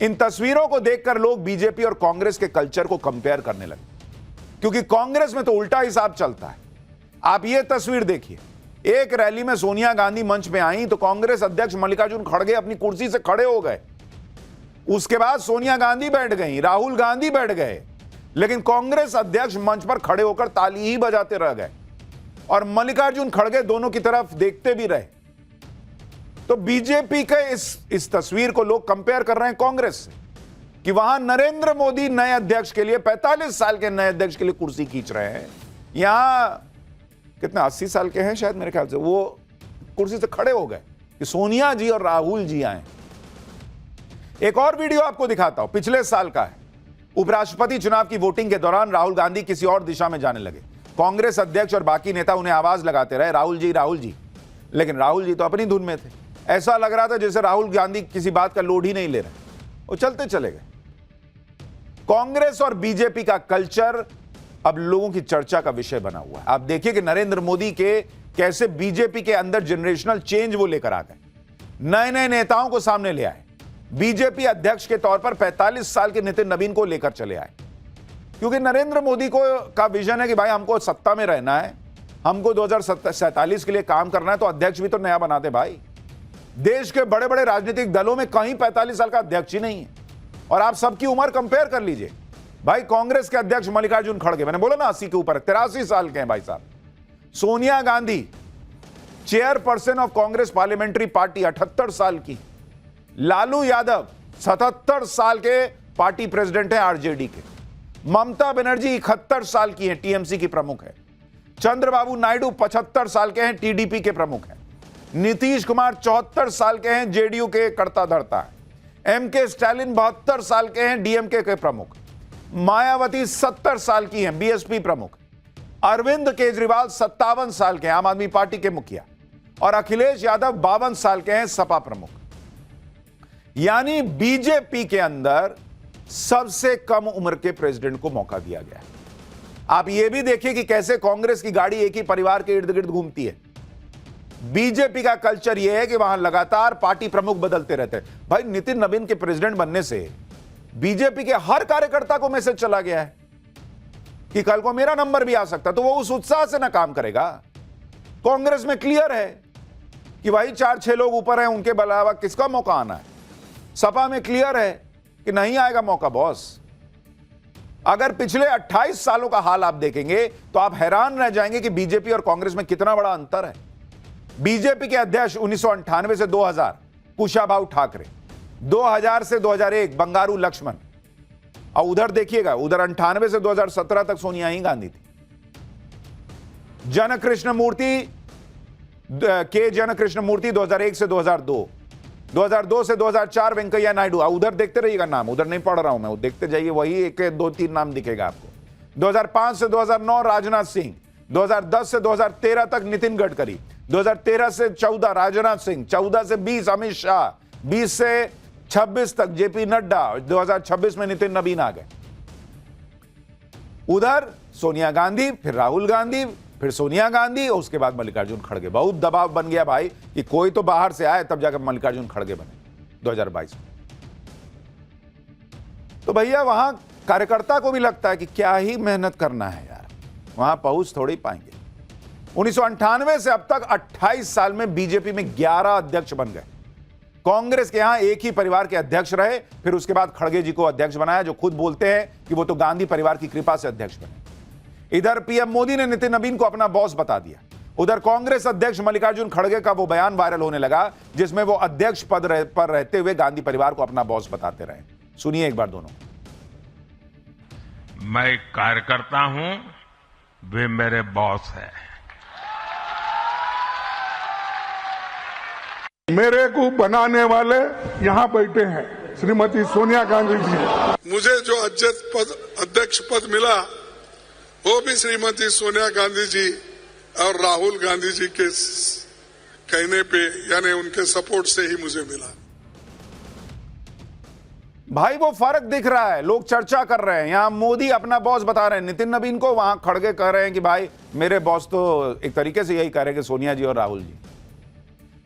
इन तस्वीरों को देखकर लोग बीजेपी और कांग्रेस के कल्चर को कंपेयर करने लगे, क्योंकि कांग्रेस में तो उल्टा हिसाब चलता है। आप ये तस्वीर देखिए, एक रैली में सोनिया गांधी मंच में आई तो कांग्रेस अध्यक्ष मल्लिकार्जुन खड़गे अपनी कुर्सी से खड़े हो गए। उसके बाद सोनिया गांधी बैठ गई, राहुल गांधी बैठ गए, लेकिन कांग्रेस अध्यक्ष मंच पर खड़े होकर ताली ही बजाते रह गए और मल्लिकार्जुन खड़गे दोनों की तरफ देखते भी रहे। तो बीजेपी के इस तस्वीर को लोग कंपेयर कर रहे हैं कांग्रेस से कि वहां नरेंद्र मोदी नए अध्यक्ष के लिए 45 साल के नए अध्यक्ष के लिए कुर्सी खींच रहे हैं, यहां कितना 80 साल के हैं शायद मेरे ख्याल से, वो कुर्सी से खड़े हो गए कि सोनिया जी और राहुल जी आए। एक और वीडियो आपको दिखाता हूं, पिछले साल का है। उपराष्ट्रपति चुनाव की वोटिंग के दौरान राहुल गांधी किसी और दिशा में जाने लगे। कांग्रेस अध्यक्ष और बाकी नेता उन्हें आवाज लगाते रहे, राहुल जी, लेकिन राहुल जी तो अपनी धुन में थे। ऐसा लग रहा था जैसे राहुल गांधी किसी बात का लोड ही नहीं ले रहे, वो चलते चले गए। कांग्रेस और बीजेपी का कल्चर अब लोगों की चर्चा का विषय बना हुआ है। आप देखिए कि नरेंद्र मोदी के कैसे बीजेपी के अंदर जनरेशनल चेंज वो लेकर आ गए, नए नए नेताओं को सामने ले आए। बीजेपी अध्यक्ष के तौर पर 45 साल के नितिन नवीन को लेकर चले आए, क्योंकि नरेंद्र मोदी को का विजन है कि भाई हमको सत्ता में रहना है, हमको 2047 के लिए काम करना है, तो अध्यक्ष भी तो नया बनाते भाई। देश के बड़े बड़े राजनीतिक दलों में कहीं 45 साल का अध्यक्ष ही नहीं है। और आप सबकी उम्र कंपेयर कर लीजिए भाई, कांग्रेस के अध्यक्ष मल्लिकार्जुन खड़गे, मैंने बोला ना 80 के ऊपर, 83 साल के हैं भाई साहब। Sonia Gandhi chairperson of Congress parliamentary party 78 साल की। लालू यादव 77 साल के पार्टी प्रेसिडेंट है आरजेडी के। ममता बनर्जी 71 साल की हैं, टीएमसी की प्रमुख है। चंद्रबाबू नायडू 75 साल के हैं, टीडीपी के प्रमुख हैं। नीतीश कुमार 74 साल के हैं, जेडीयू के कर्ता धर्ता है। एमके स्टालिन 72 साल के हैं, डीएमके के प्रमुख। मायावती 70 साल की हैं, बीएसपी प्रमुख। अरविंद केजरीवाल 57 साल के हैं, आम आदमी पार्टी के मुखिया। और अखिलेश यादव 52 साल के हैं, सपा प्रमुख। यानी बीजेपी के अंदर सबसे कम उम्र के प्रेसिडेंट को मौका दिया गया है। आप यह भी देखिए कि कैसे कांग्रेस की गाड़ी एक ही परिवार के इर्द गिर्द घूमती है। बीजेपी का कल्चर यह है कि वहां लगातार पार्टी प्रमुख बदलते रहते हैं। भाई नितिन नवीन के प्रेसिडेंट बनने से बीजेपी के हर कार्यकर्ता को मैसेज चला गया है कि कल को मेरा नंबर भी आ सकता है, तो वो उस उत्साह से ना काम करेगा। कांग्रेस में क्लियर है कि भाई 4-6 लोग ऊपर हैं, उनके अलावा किसका मौका आना है। सपा में क्लियर है कि नहीं आएगा मौका बॉस। अगर पिछले 28 सालों का हाल आप देखेंगे तो आप हैरान रह जाएंगे कि बीजेपी और कांग्रेस में कितना बड़ा अंतर है। बीजेपी के अध्यक्ष 1998 से 2000 कुशाभाऊ ठाकरे, 2000 से 2001 बंगारू लक्ष्मण, और उधर देखिएगा, उधर 98 से 2017 तक सोनिया ही गांधी थी। जनकृष्ण मूर्ति के 2001 से 2002, 2002 से 2004 वेंकैया नायडू, उधर देखते रहिएगा नाम, उधर नहीं पढ़ रहा हूं मैं, वो देखते जाइए, वही 1-2-3 नाम दिखेगा आपको। 2005 से 2009 राजनाथ सिंह, 2010 से 2013 तक नितिन गडकरी, 2013 से 14 राजनाथ सिंह, 14 से 20 अमित शाह, 20 से 26 तक जेपी नड्डा, 2026 में नितिन नवीन आ गए। उधर सोनिया गांधी, फिर राहुल गांधी, फिर सोनिया गांधी, और उसके बाद मल्लिकार्जुन खड़गे। बहुत दबाव बन गया भाई कि कोई तो बाहर से आए, तब जाकर मल्लिकार्जुन खड़गे बने 2022 में। तो भैया वहां कार्यकर्ता को भी लगता है कि क्या ही मेहनत करना है यार, वहां पहुंच थोड़ी पाएंगे। 1998 से अब तक 28 साल में बीजेपी में 11 अध्यक्ष बन गए। कांग्रेस के यहां एक ही परिवार के अध्यक्ष रहे, फिर उसके बाद खड़गे जी को अध्यक्ष बनाया, जो खुद बोलते हैं कि वो तो गांधी परिवार की कृपा से अध्यक्ष बने। इधर पीएम मोदी ने नितिन नवीन को अपना बॉस बता दिया। उधर कांग्रेस अध्यक्ष मल्लिकार्जुन खड़गे का वो बयान वायरल होने लगा जिसमें वो अध्यक्ष पद पर रहते हुए गांधी परिवार को अपना बॉस बताते रहे। सुनिए एक बार दोनों। मैं एक कार्यकर्ता हूं, वे मेरे बॉस हैं। मेरे को बनाने वाले यहाँ बैठे हैं, श्रीमती सोनिया गांधी जी। मुझे जो अध्यक्ष पद मिला वो भी श्रीमती सोनिया गांधी जी और राहुल गांधी जी के कहने पे, यानी उनके सपोर्ट से ही मुझे मिला। भाई वो फर्क दिख रहा है, लोग चर्चा कर रहे हैं। यहां मोदी अपना बॉस बता रहे हैं नितिन नवीन को, वहां खड़गे कह रहे हैं कि भाई मेरे बॉस तो एक तरीके से यही कह रहे हैं कि सोनिया जी और राहुल जी।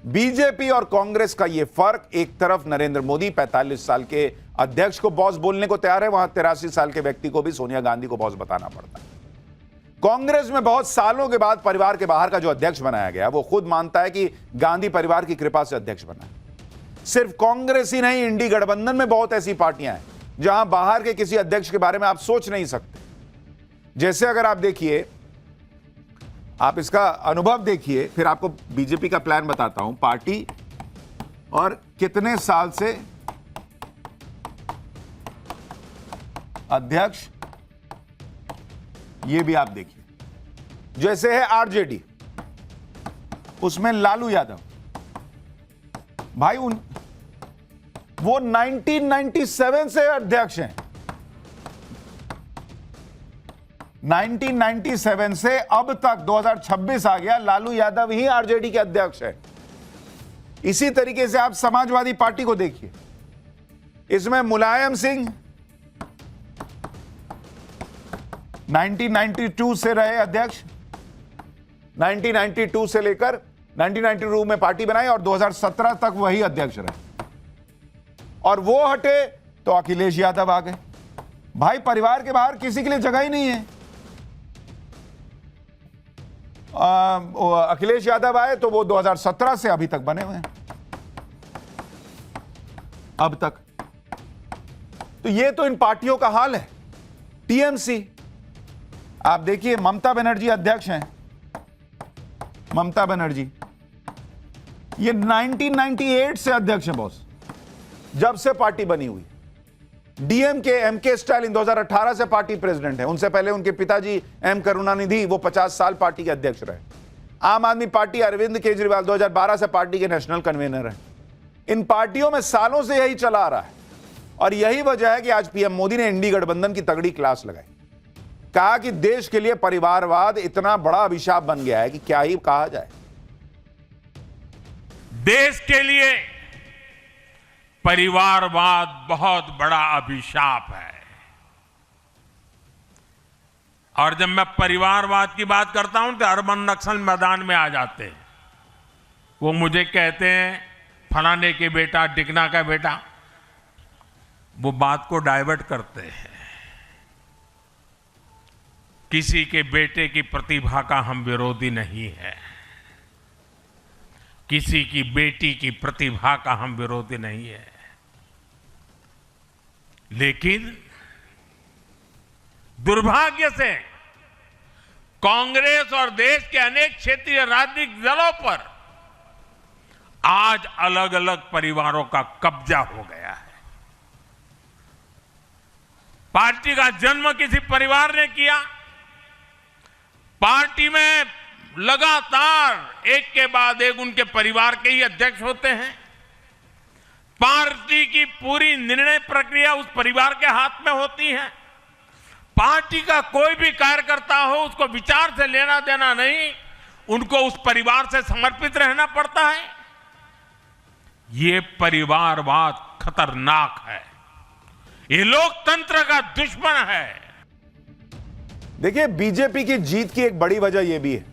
बीजेपी और कांग्रेस का यह फर्क, एक तरफ नरेंद्र मोदी 45 साल के अध्यक्ष को बॉस बोलने को तैयार है, वहां 83 साल के व्यक्ति को भी सोनिया गांधी को बॉस बताना पड़ता है। कांग्रेस में बहुत सालों के बाद परिवार के बाहर का जो अध्यक्ष बनाया गया, वो खुद मानता है कि गांधी परिवार की कृपा से अध्यक्ष बना है। सिर्फ कांग्रेस ही नहीं, इंडी गठबंधन में बहुत ऐसी पार्टियां हैं जहां बाहर के किसी अध्यक्ष के बारे में आप सोच नहीं सकते। जैसे अगर आप देखिए, आप इसका अनुभव देखिए, फिर आपको बीजेपी का प्लान बताता हूं, पार्टी और कितने साल से अध्यक्ष, ये भी आप देखिए। जैसे है आरजेडी, उसमें लालू यादव भाई, वो 1997 से अध्यक्ष हैं। 1997 से अब तक 2026 आ गया, लालू यादव ही आरजेडी के अध्यक्ष है। इसी तरीके से आप समाजवादी पार्टी को देखिए, इसमें मुलायम सिंह 1992 से रहे अध्यक्ष, 1992 से लेकर 1992 में पार्टी बनाई और 2017 तक वही अध्यक्ष रहे, और वो हटे तो अखिलेश यादव आ गए। भाई परिवार के बाहर किसी के लिए जगह ही नहीं है। अखिलेश यादव आए तो वो 2017 से अभी तक बने हुए हैं, अब तक। तो ये तो इन पार्टियों का हाल है। टीएमसी आप देखिए, ममता बनर्जी अध्यक्ष हैं। ममता बनर्जी ये 1998 से अध्यक्ष हैं बॉस, जब से पार्टी बनी हुई। डीएमके एमके स्टालिन 2018 से पार्टी प्रेसिडेंट है, उनसे पहले उनके पिताजी एम करुणानिधि वो 50 साल पार्टी के अध्यक्ष रहे। आम आदमी पार्टी अरविंद केजरीवाल 2012 से पार्टी के नेशनल कन्वीनर हैं। इन पार्टियों में सालों से यही चला आ रहा है, और यही वजह है कि आज पीएम मोदी ने इंडी गठबंधन की तगड़ी क्लास लगाई। कहा कि देश के लिए परिवारवाद इतना बड़ा अभिशाप बन गया है कि क्या ही कहा जाए। देश के लिए परिवारवाद बहुत बड़ा अभिशाप है। और जब मैं परिवारवाद की बात करता हूं तो अरबन नक्सल मैदान में आ जाते हैं। वो मुझे कहते हैं फलाने के बेटा, डिकना का बेटा, वो बात को डाइवर्ट करते हैं। किसी के बेटे की प्रतिभा का हम विरोधी नहीं है, किसी की बेटी की प्रतिभा का हम विरोधी नहीं है, लेकिन दुर्भाग्य से कांग्रेस और देश के अनेक क्षेत्रीय राजनीतिक दलों पर आज अलग अलग परिवारों का कब्जा हो गया है। पार्टी का जन्म किसी परिवार ने किया, पार्टी में लगातार एक के बाद एक उनके परिवार के ही अध्यक्ष होते हैं। पार्टी की पूरी निर्णय प्रक्रिया उस परिवार के हाथ में होती है। पार्टी का कोई भी कार्यकर्ता हो, उसको विचार से लेना देना नहीं, उनको उस परिवार से समर्पित रहना पड़ता है। ये परिवारवाद खतरनाक है, ये लोकतंत्र का दुश्मन है। देखिए, बीजेपी की जीत की एक बड़ी वजह यह भी है,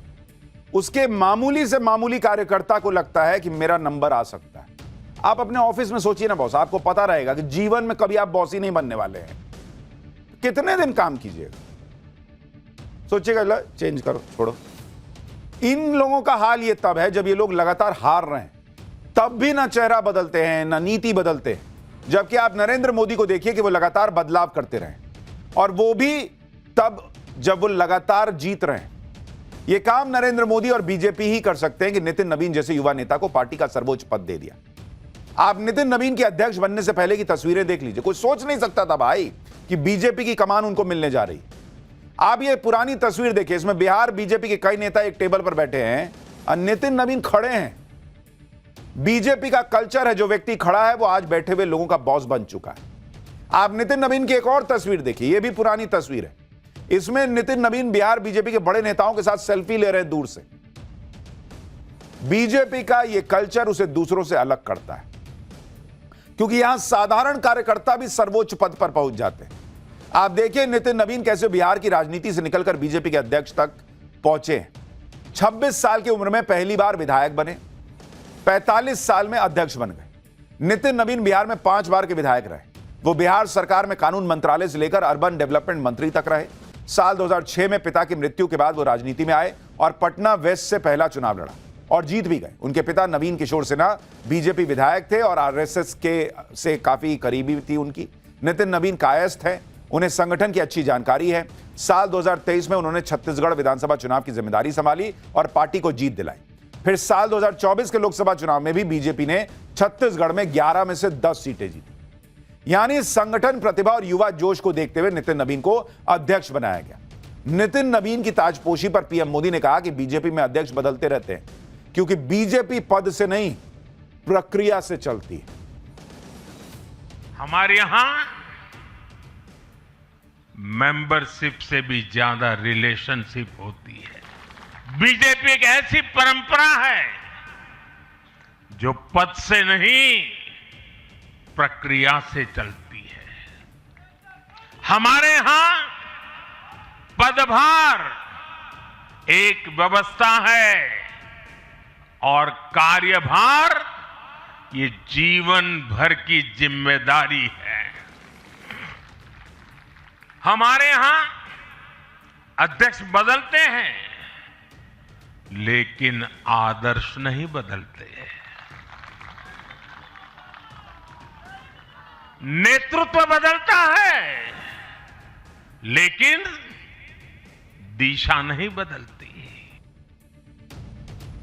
उसके मामूली से मामूली कार्यकर्ता को लगता है कि मेरा नंबर आ सकता है। आप अपने ऑफिस में सोचिए ना बॉस, आपको पता रहेगा कि जीवन में कभी आप बॉस ही नहीं बनने वाले हैं। कितने दिन काम कीजिएगा, सोचिएगा, चेंज करो, छोड़ो। इन लोगों का हाल ये तब है जब ये लोग लगातार हार रहे हैं, तब भी ना चेहरा बदलते हैं ना नीति बदलते हैं। जबकि आप नरेंद्र मोदी को देखिए कि वो लगातार बदलाव करते रहे, और वो भी तब जब वो लगातार जीत रहे हैं। ये काम नरेंद्र मोदी और बीजेपी ही कर सकते हैं कि नितिन नवीन जैसे युवा नेता को पार्टी का सर्वोच्च पद दे दिया। आप नितिन नवीन के अध्यक्ष बनने से पहले की तस्वीरें देख लीजिए, कोई सोच नहीं सकता था भाई कि बीजेपी की कमान उनको मिलने जा रही। आप ये पुरानी तस्वीर देखिए, इसमें बिहार बीजेपी के कई नेता एक टेबल पर बैठे हैं और नितिन नवीन खड़े हैं। बीजेपी का कल्चर है, जो व्यक्ति खड़ा है वो आज बैठे हुए लोगों का बॉस बन चुका है। आप नितिन नवीन की एक और तस्वीर देखिए, ये भी पुरानी तस्वीर है। इसमें नितिन नवीन बिहार बीजेपी के बड़े नेताओं के साथ सेल्फी ले रहे हैं दूर से। बीजेपी का यह कल्चर उसे दूसरों से अलग करता है, क्योंकि यहां साधारण कार्यकर्ता भी सर्वोच्च पद पर पहुंच जाते हैं। आप देखिए नितिन नवीन कैसे बिहार की राजनीति से निकलकर बीजेपी के अध्यक्ष तक पहुंचे। 26 साल की उम्र में पहली बार विधायक बने, 45 साल में अध्यक्ष बन गए। नितिन नवीन बिहार में 5 बार के विधायक रहे। वो बिहार सरकार में कानून मंत्रालय से लेकर अर्बन डेवलपमेंट मंत्री तक रहे। साल 2006 में पिता की मृत्यु के बाद वो राजनीति में आए और पटना वेस्ट से पहला चुनाव लड़ा और जीत भी गए। उनके पिता नवीन किशोर सिन्हा बीजेपी विधायक थे और आरएसएस के से काफी करीबी थी उनकी। नितिन नवीन कायस्थ हैं, उन्हें संगठन की अच्छी जानकारी है। साल 2023 में उन्होंने छत्तीसगढ़ विधानसभा चुनाव की जिम्मेदारी संभाली और पार्टी को जीत दिलाई। फिर साल 2024 के लोकसभा चुनाव में भी बीजेपी ने छत्तीसगढ़ में 11 में से 10 सीटें जीती। यानी संगठन प्रतिभा और युवा जोश को देखते हुए नितिन नवीन को अध्यक्ष बनाया गया। नितिन नवीन की ताजपोशी पर पीएम मोदी ने कहा कि बीजेपी में अध्यक्ष बदलते रहते हैं क्योंकि बीजेपी पद से नहीं प्रक्रिया से चलती है। हमारे यहां मेंबरशिप से भी ज्यादा रिलेशनशिप होती है। बीजेपी एक ऐसी परंपरा है जो पद से नहीं प्रक्रिया से चलती है। हमारे यहां पदभार एक व्यवस्था है और कार्यभार ये जीवन भर की जिम्मेदारी है। हमारे यहां अध्यक्ष बदलते हैं लेकिन आदर्श नहीं बदलते। नेतृत्व बदलता है लेकिन दिशा नहीं बदलती।